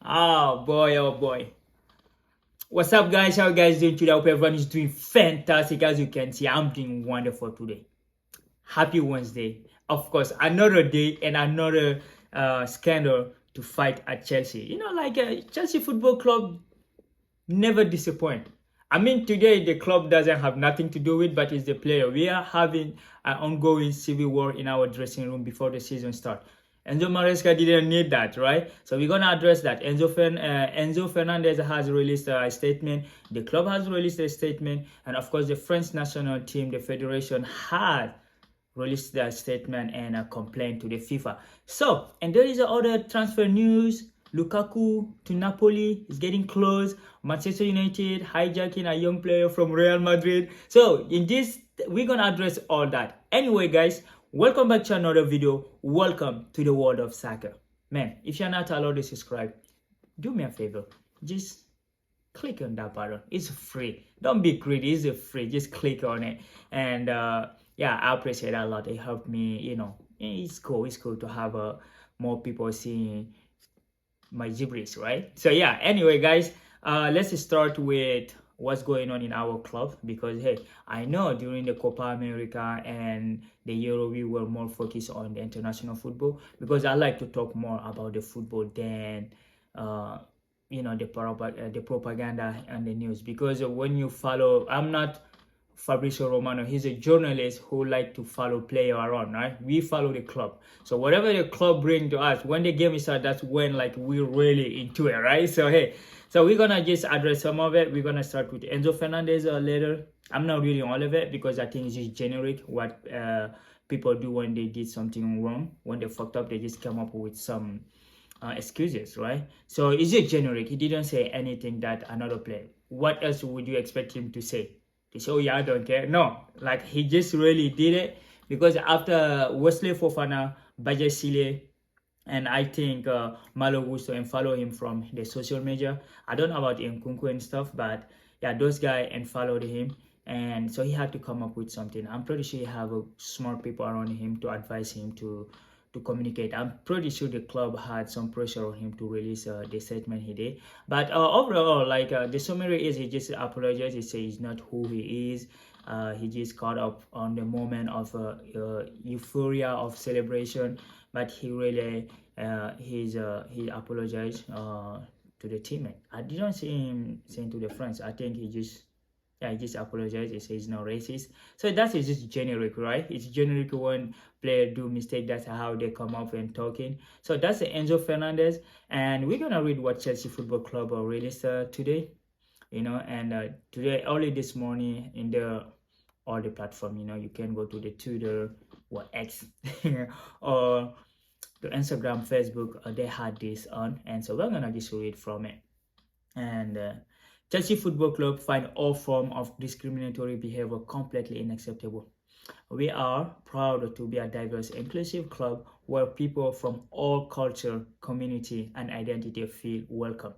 Oh boy, oh boy. What's up, guys? How you guys doing today? I hope everyone is doing fantastic. As you can see, I'm doing wonderful today. Happy Wednesday. Of course, another day and another scandal to fight at Chelsea. Chelsea Football Club never disappoint. I mean, today the club doesn't have nothing to do with, but it's the player. We are having an ongoing civil war in our dressing room before the season starts. Enzo Maresca didn't need that, right? So we're gonna address that. Enzo Fernandez has released a statement. The club has released a statement, and of course, the French national team, the federation, has released their statement and a complaint to the FIFA. So, and there is other transfer news. Lukaku to Napoli is getting close. Manchester United hijacking a young player from Real Madrid. So in this, we're gonna address all that. Anyway, guys, welcome back to another video. Welcome to the world of soccer. Man, if you're not allowed to subscribe, do me a favor. Just click on that button. It's free. Don't be greedy. It's free. Just click on it. And yeah, I appreciate that a lot. It helped me. It's cool. It's cool to have more people seeing my gibberish, right? So yeah, anyway, guys, let's start with what's going on in our club, because hey, I know during the Copa America and the Euro we were more focused on the international football, because I like to talk more about the football than the propaganda and the news. Because when you follow, I'm not Fabrizio Romano, he's a journalist who like to follow player around, right? We follow the club. So whatever the club bring to us, when the game is started, that's when like we're really into it, right? So hey, so we're gonna just address some of it. We're gonna start with Enzo Fernandez later. I'm not reading all of it because I think it's just generic what people do when they did something wrong. When they fucked up, they just come up with some excuses, right? So it's just generic. He didn't say anything that another player. What else would you expect him to say? They say, oh yeah, I don't care. No, like he just really did it because after Wesley Fofana, Bajasile, and I think Malo Gusto, and follow him from the social media. I don't know about Nkunku and stuff, but yeah, those guys and followed him. And so he had to come up with something. I'm pretty sure he have smart people around him to advise him to communicate. I'm pretty sure the club had some pressure on him to release the statement he did. But overall, like the summary is, he just apologized. He said he's not who he is. He just caught up on the moment of euphoria of celebration, but he really he apologized to the teammate. I didn't see him saying to the friends. I think he just apologized. He says he's not racist. So that is just generic, right? It's generic when players do mistake. That's how they come up and talking. So that's the Enzo Fernandez, and we're gonna read what Chelsea Football Club released today. And today, early this morning, in all the platform, you can go to the Twitter or X or the Instagram, Facebook. They had this on, and so we're gonna just read from it. And Chelsea Football Club find all form of discriminatory behavior completely unacceptable. We are proud to be a diverse, inclusive club where people from all culture, community, and identity feel welcome.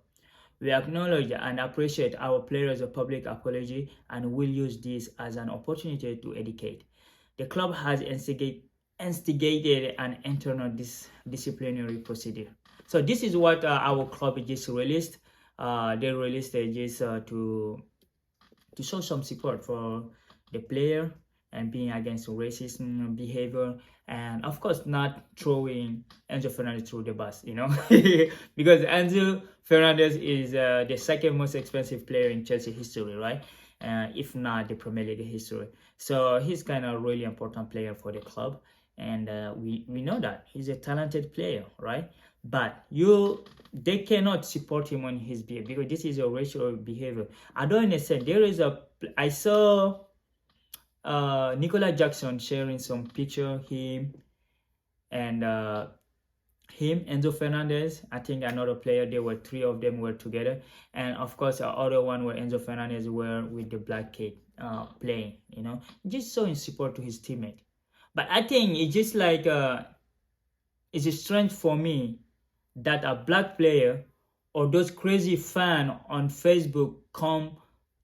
We acknowledge and appreciate our players' public apology and will use this as an opportunity to educate. The club has instigated an internal disciplinary procedure. So this is what our club just released. They released it just to show some support for the player and being against racist behavior, and of course not throwing Enzo Fernandez through the bus, because Enzo Fernandez is the second most expensive player in Chelsea history, right? If not the Premier League history. So he's kind of really important player for the club, and we know that he's a talented player, right? But they cannot support him on his behavior, because this is a racial behavior. I don't understand. I saw Nicola Jackson sharing some picture, him and Enzo Fernandez, I think another player. There were three of them were together, and of course the other one where Enzo Fernandez were with the black kid playing, just showing support to his teammate. But I think it's just like it's a strange for me that a black player or those crazy fans on Facebook come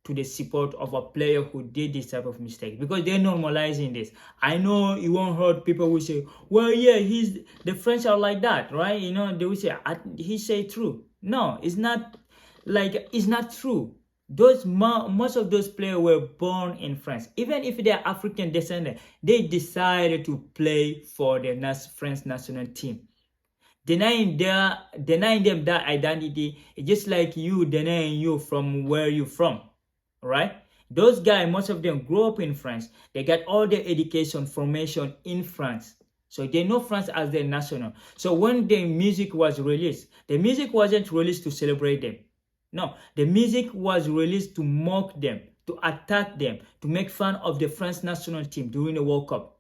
to the support of a player who did this type of mistake, because they're normalizing this. I know you won't hurt people who say, well, yeah, the French are like that, right? You know, they will say, he say true. No, it's not, like, it's not true. Most of those players were born in France. Even if they're African descendant, they decided to play for the French national team. Denying them that identity is just like you denying you from where you're from, right? Those guys, most of them grew up in France. They got all their education, formation in France. So they know France as their national. So when the music was released, the music wasn't released to celebrate them. No, the music was released to mock them, to attack them, to make fun of the French national team during the World Cup.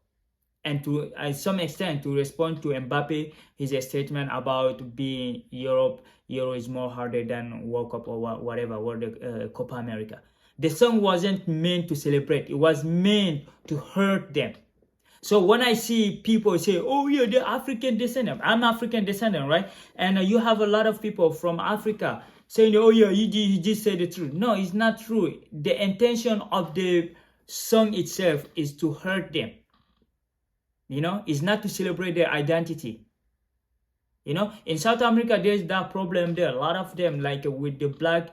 And to some extent to respond to Mbappe, his statement about being Euro is more harder than World Cup or whatever, Copa America. The song wasn't meant to celebrate. It was meant to hurt them. So when I see people say, oh yeah, they're African descendant. I'm African descendant, right? And you have a lot of people from Africa saying, oh yeah, he just said the truth. No, it's not true. The intention of the song itself is to hurt them. You know, it's not to celebrate their identity. You know, in South America, there's that problem there. A lot of them, like with the black,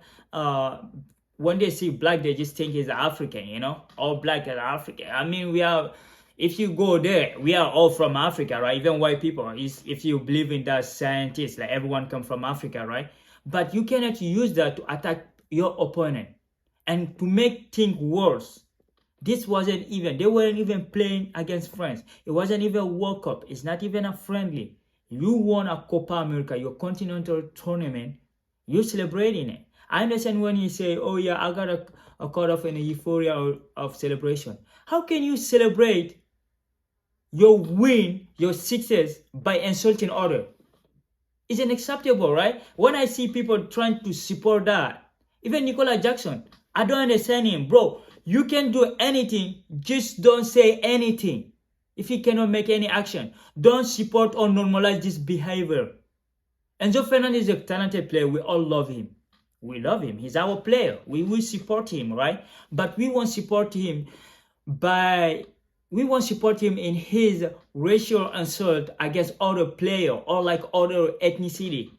when they see black, they just think he's African, you know, all black are African. I mean, if you go there, we are all from Africa, right? Even white people, if you believe in that scientists, like everyone come from Africa, right? But you cannot use that to attack your opponent. And to make things worse, they weren't even playing against France. It wasn't even a World Cup. It's not even a friendly. You won a Copa America, your continental tournament. You're celebrating it. I understand when you say, oh yeah, I got a caught up in a euphoria of celebration. How can you celebrate your win, your success, by insulting others? It's unacceptable, right? When I see people trying to support that, even Nicola Jackson, I don't understand him, bro. You can do anything, just don't say anything. If you cannot make any action, don't support or normalize this behavior. ENZO Fernandez is a talented player. We all love him. We love him. He's our player. We will support him, right? But we won't support him in his racial insult against other player or like other ethnicity.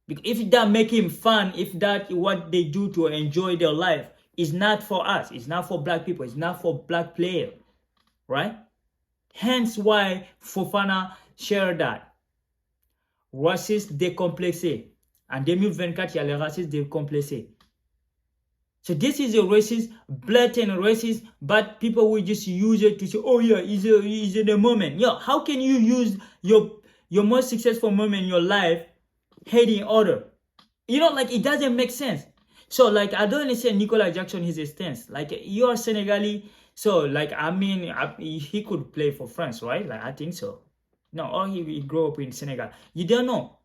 Because if that make him fun, if that what they do to enjoy their life, it's not for us. It's not for black people. It's not for black players, right? Hence why Fofana shared that. Raciste décomplexé. En 2024, il y a les racistes décomplexés. So this is a racist, blatant racist, but people will just use it to say, oh yeah, he's in the moment. Yeah, how can you use your most successful moment in your life hating other? You know, like, it doesn't make sense. So, like, I don't understand Nicola Jackson, his stance. Like, you are Senegalese, so, like, I mean, he could play for France, right? Like, I think so. No, or he grew up in Senegal. You don't know.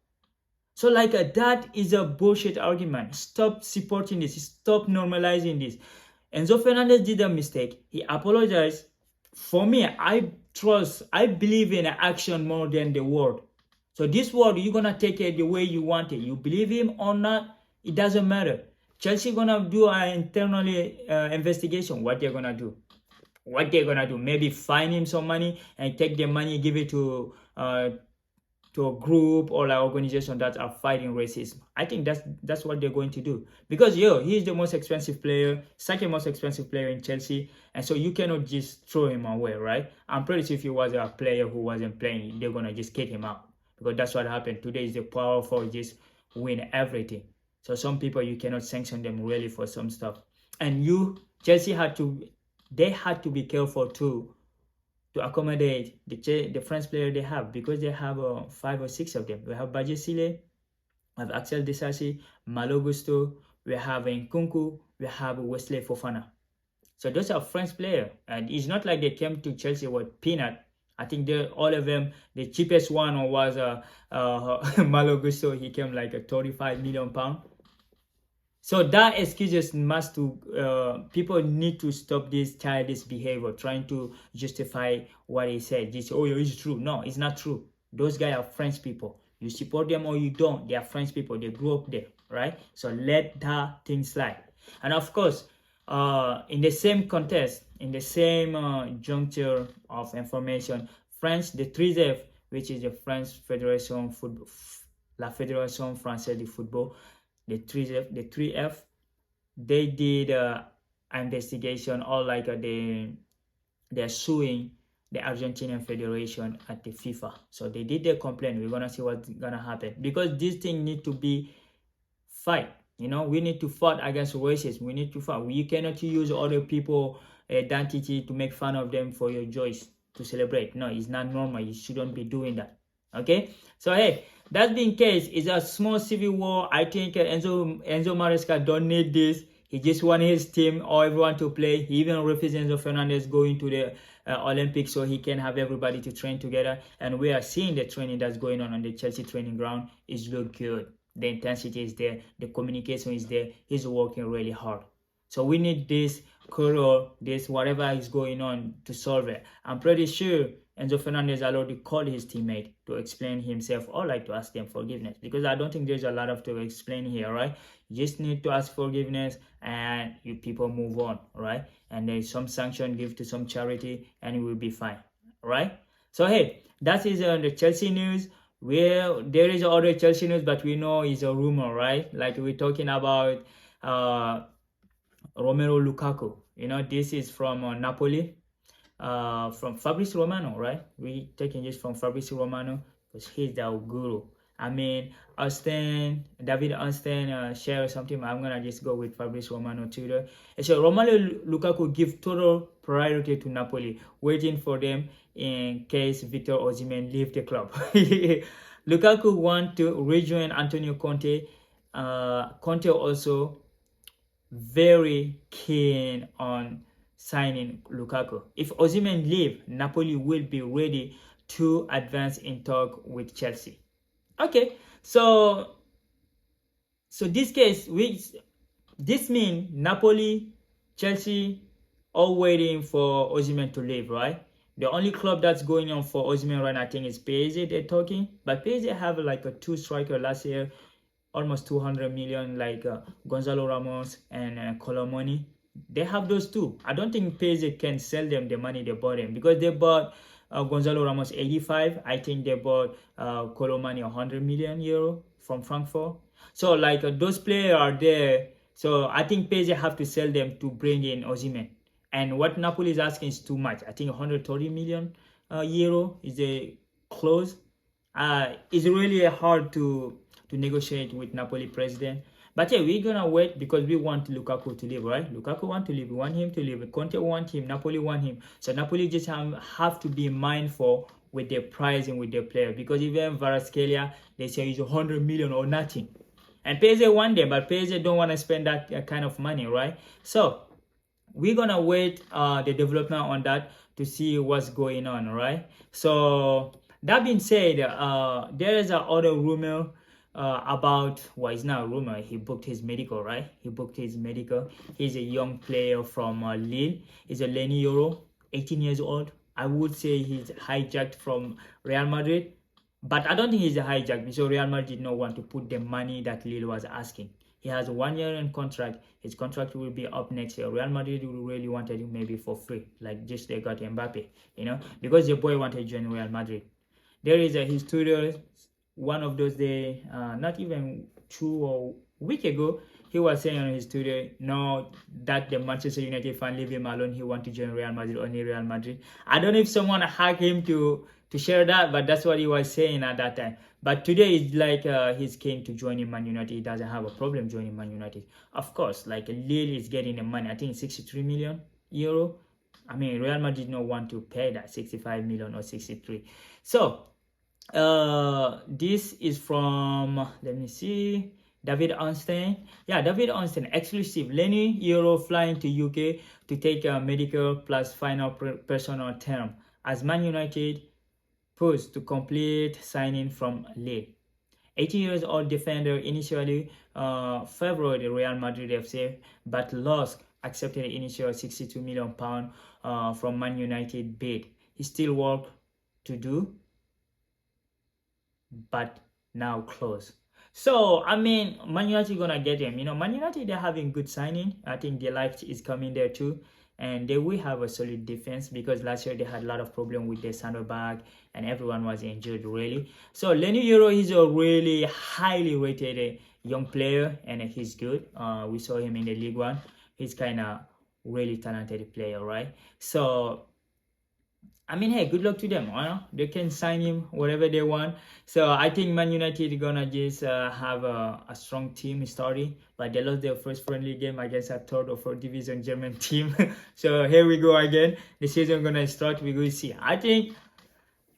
So, like, that is a bullshit argument. Stop supporting this. Stop normalizing this. ENZO Fernandez did a mistake. He apologized. For me, I believe in action more than the word. So, this word, you're going to take it the way you want it. You believe him or not, it doesn't matter. Chelsea gonna do an internal investigation. What they're gonna do? Maybe fine him some money and take the money, give it to a group or like organization that are fighting racism. I think that's what they're going to do, because he's the most expensive player, second most expensive player in Chelsea, and so you cannot just throw him away, right? I'm pretty sure if he was a player who wasn't playing, they're gonna just kick him out, because that's what happened. Today is the powerful just win everything. So some people, you cannot sanction them really for some stuff. And Chelsea had to be careful too, to accommodate the French player they have, because they have 5 or 6 of them. We have Bajisile, we have Axel Disasi, Malo Gusto, we have Nkunku, we have Wesley Fofana. So those are French players. And it's not like they came to Chelsea with peanut. I think all of them, the cheapest one was Malo Gusto. He came like a 35 million pound. So that excuses people need to stop this childish behavior, trying to justify what he said. This, oh, it's true. No, it's not true. Those guys are French people. You support them or you don't. They are French people. They grew up there, right? So let that thing slide. And of course, in the same contest, in the same juncture of information, France, the 3F, which is the French Fédération Football, La Fédération Française de Football, the 3F, they did investigation, or like they're suing the Argentinian Federation at the FIFA. So they did their complaint. We're gonna see what's gonna happen, because this thing need to be fight. You know, we need to fight against racism. We need to fight. You cannot use other people identity to make fun of them for your joys to celebrate. No, it's not normal. You shouldn't be doing that. Okay, so hey, that being case, it's a small civil war. I think Enzo Maresca don't need this. He just want his team or everyone to play. He even refused Enzo Fernandez going to the Olympics so he can have everybody to train together. And we are seeing the training that's going on the Chelsea training ground is look good. The intensity is there. The communication is there. He's working really hard. So we need this quarrel, this whatever is going on to solve it. I'm pretty sure Enzo Fernandez already called his teammate to explain himself, or like to ask them forgiveness, because I don't think there's a lot of to explain here, right? You just need to ask forgiveness and you people move on, right? And there's some sanction, give to some charity, and you will be fine, right? So hey, that is the Chelsea news. Well, there is other Chelsea news, but we know it's a rumor, right? Like we're talking about Romelu Lukaku. You know, this is from Napoli, from Fabrizio Romano, right? We taking this from Fabrizio Romano because he's the guru. I mean, David Austin share something. I'm gonna just go with Fabrizio Romano Twitter. So Romelu Lukaku give total priority to Napoli, waiting for them in case Victor Osimhen leave the club. Lukaku want to rejoin Antonio Conte. Conte also very keen on signing Lukaku. If Osimhen leave, Napoli will be ready to advance in talk with Chelsea. Okay, so this case, this means Napoli, Chelsea, all waiting for Osimhen to leave, right? The only club that's going on for Osimhen right now, I think, is PSG. They're talking, but PSG have like a 2 striker last year, almost 200 million, like Gonzalo Ramos and Colomoni. They have those two. I don't think PSG can sell them the money they bought him, because they bought Gonzalo Ramos 85. I think they bought Colomani 100 million euro from Frankfurt. So like those players are there. So I think PSG have to sell them to bring in Osimhen. And what Napoli is asking is too much. I think 130 million euro is a close. It's really hard to negotiate with Napoli president. But yeah, we're gonna wait because we want Lukaku to leave, right? Lukaku want to leave. We want him to leave. Conte want him. Napoli want him. So Napoli just have to be mindful with their pricing with their player, because even Kvaratskhelia, they say he's 100 million or nothing. And PSG want them, but PSG don't want to spend that kind of money, right? So we're gonna wait the development on that to see what's going on, right? So that being said, there is another rumor about, well, it's not a rumor, he booked his medical, right? He booked his medical. He's a young player from Lille. He's a Lenny Euro, 18 years old. I would say he's hijacked from Real Madrid, but I don't think he's a hijack, because Real Madrid did not want to put the money that Lille was asking. He has a 1 year in contract. His contract will be up next year. Real Madrid will really wanted him maybe for free, like just they got Mbappe, you know, because the boy wanted to join Real Madrid. There is a history. One of those days, not even 2 or week ago, he was saying on his Twitter, no, that the Manchester United fan leave him alone. He want to join Real Madrid, only Real Madrid. I don't know if someone hacked him to share that, but that's what he was saying at that time. But today it's like he's keen to join Man United. He doesn't have a problem joining Man United. Of course, like Lille is getting the money. I think 63 million euro. I mean, Real Madrid don't want to pay that 65 million or 63. So this is from, let me see, David Einstein. Yeah, David Einstein, exclusive. Lenny Euro flying to UK to take a medical plus final personal term as Man United pushed to complete signing from Lille. 18 years old defender initially favored Real Madrid FC, but lost accepted initial 62 million pound from Man United bid. He still work to do, but now close. So I mean, Man United gonna get him. You know, Man United they're having good signing. I think the life is coming there too, and they will have a solid defense because last year they had a lot of problem with their center back and everyone was injured really. So Lenny Euro is a really highly rated young player and he's good. We saw him in the League One. He's kind of really talented player, right? So I mean, hey, good luck to them. They can sign him whatever they want. So I think Man United gonna just have a strong team starting, but they lost their first friendly game against a third or fourth division German team. So here we go again. The season gonna start. We will see. I think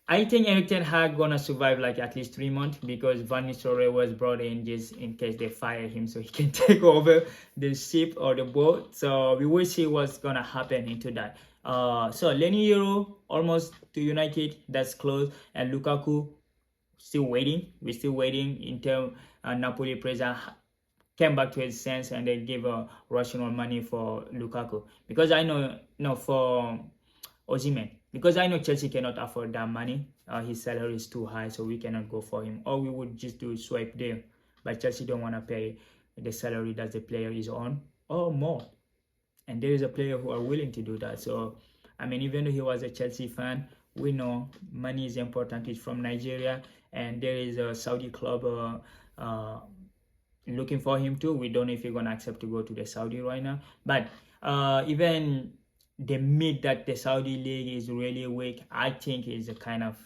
Erik ten Hag gonna survive like at least 3 months because Van Nistelrooy was brought in just in case they fire him so he can take over the ship or the boat. So we will see what's gonna happen into that. So Lenny Euro almost to United, that's close, and Lukaku still waiting. We're still waiting until Napoli president came back to his sense and they give a rational money for Lukaku because I know for Osimhen because I know Chelsea cannot afford that money. His salary is too high, so we cannot go for him. Or we would just do a swipe there, but Chelsea don't want to pay the salary that the player is on or more. And there is a player who are willing to do that. So I mean, even though he was a Chelsea fan, we know money is important. He's from Nigeria, and there is a Saudi club looking for him too. We don't know if he's gonna accept to go to the Saudi right now. But even the myth that the Saudi league is really weak, I think is a kind of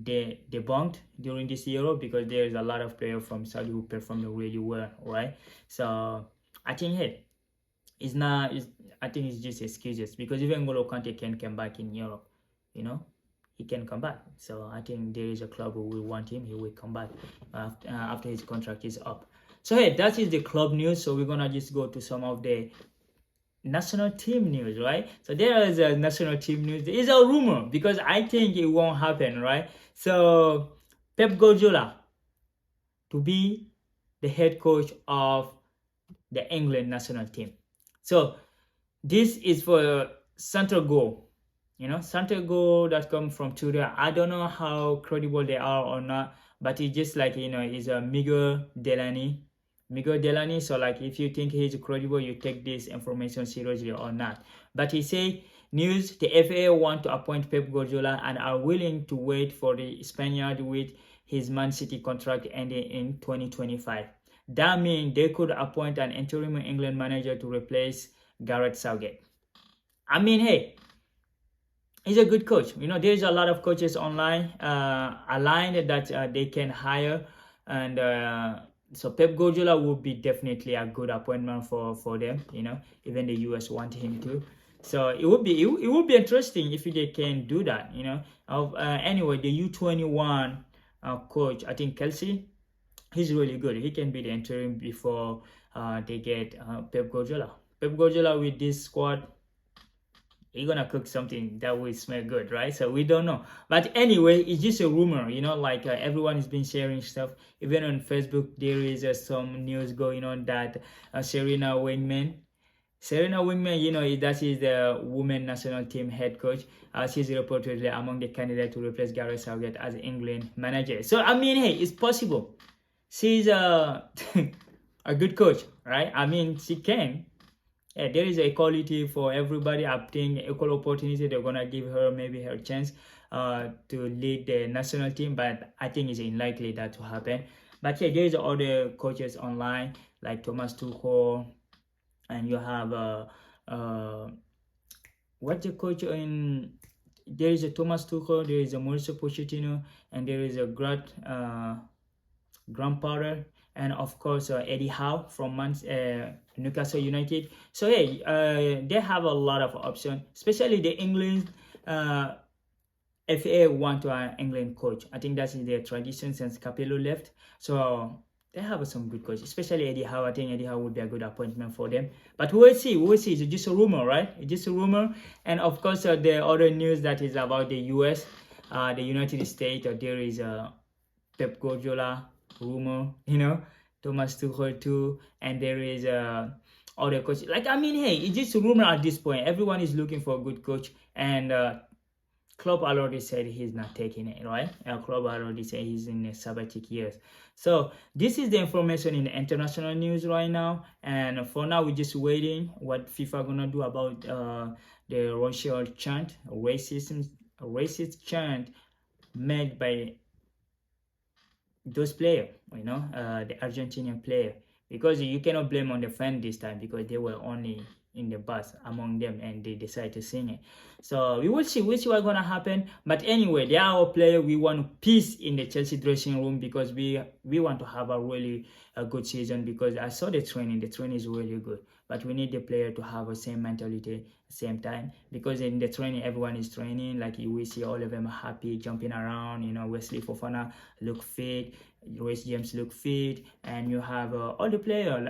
debunked during this Euro because there is a lot of players from Saudi who performed really well, right? So I think hey, I think it's just excuses because even N'Golo Kante can come back in Europe, he can come back. So I think there is a club who will want him. He will come back after his contract is up. So hey, that is the club news. So we're gonna just go to some of the national team news, right? So there is a national team news. There is a rumor because I think it won't happen, right? So Pep Guardiola to be the head coach of the England national team. So this is for Santago, Santago.com from Twitter. I don't know how credible they are or not, but it's just like, it's a Miguel Delaney. So like if you think he's credible, you take this information seriously or not. But he say news, the FA want to appoint Pep Guardiola and are willing to wait for the Spaniard with his Man City contract ending in 2025. That means they could appoint an interim England manager to replace Gareth Southgate. I mean, hey, he's a good coach. There's a lot of coaches online aligned that they can hire, and so Pep Guardiola would be definitely a good appointment for them. Even the US want him to. So it would be interesting if they can do that. Anyway, the U21 coach, I think Kelsey, he's really good. He can be the interim before they get Pep Guardiola. Pep Guardiola with this squad, he's gonna cook something that will smell good, right? So we don't know. But anyway, it's just a rumor, like everyone has been sharing stuff. Even on Facebook, there is some news going on that Serena Wingman, that is the women national team head coach. She's reportedly among the candidates to replace Gareth Southgate as England manager. So I mean, hey, it's possible. She's a good coach, right? I mean, she can. Yeah, there is equality for everybody. I think equal opportunity. They're gonna give her maybe her chance to lead the national team, but I think it's unlikely that to happen. But yeah, there's other coaches online like Thomas Tuchel, and you have what's the coach in? There is a Thomas Tuchel, there is a Mauricio Pochettino, and there is a Graham Potter, and of course Eddie Howe from Newcastle United. So hey, they have a lot of options, especially the England FA want an England coach. I think that's their tradition since Capello left. So they have some good coaches, especially Eddie Howe. I think Eddie Howe would be a good appointment for them. But we'll see. It's just a rumor, right? It's just a rumor. And of course, the other news that is about the US, the United States, there is a Pep Guardiola rumor, Thomas Tuchel too, and there is other coaches. Like, I mean, hey, it's just a rumor at this point. Everyone is looking for a good coach, and Klopp already said he's not taking it, right? Klopp already said he's in a sabbatic years. So this is the information in the international news right now, and for now we're just waiting what FIFA gonna do about the racial chant, racist chant made by those players, the Argentinian player, because you cannot blame on the fan this time because they were only in the bus among them and they decided to sing it. So we will see what's gonna happen. But anyway, they are our player. We want peace in the Chelsea dressing room because we want to have a good season, because I saw the training. The training is really good. But we need the player to have the same mentality, same time, because in the training everyone is training. Like we see all of them happy, jumping around. Wesley Fofana look fit, Reece James look fit, and you have all the players,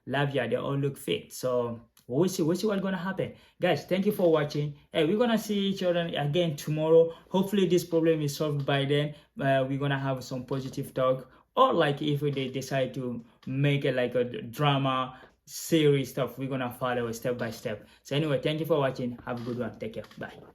Lavia, they all look fit. So we'll see what's gonna happen, guys. Thank you for watching. Hey, we're gonna see each other again tomorrow. Hopefully this problem is solved by then. We're gonna have some positive talk, or like if they decide to make it like a drama series stuff, we're gonna follow step by step. So anyway, thank you for watching. Have a good one. Take care. Bye.